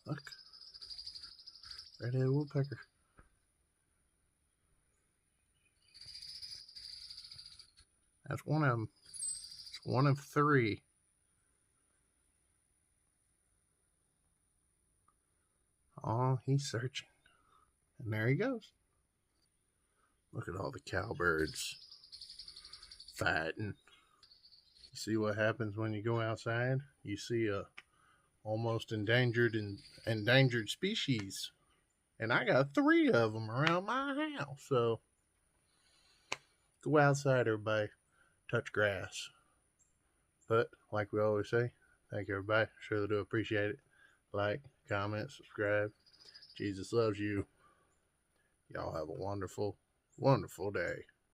Look. Redheaded woodpecker. That's one of them. It's one of three. Oh, he's searching. And there he goes. Look at all the cowbirds fighting. You see what happens when you go outside? You see a almost endangered species. And I got 3 of them around my house. So go outside, everybody. Touch grass. But like we always say, thank you, everybody. Surely do appreciate it. Like, comment, subscribe. Jesus loves you. Y'all have a wonderful, wonderful day.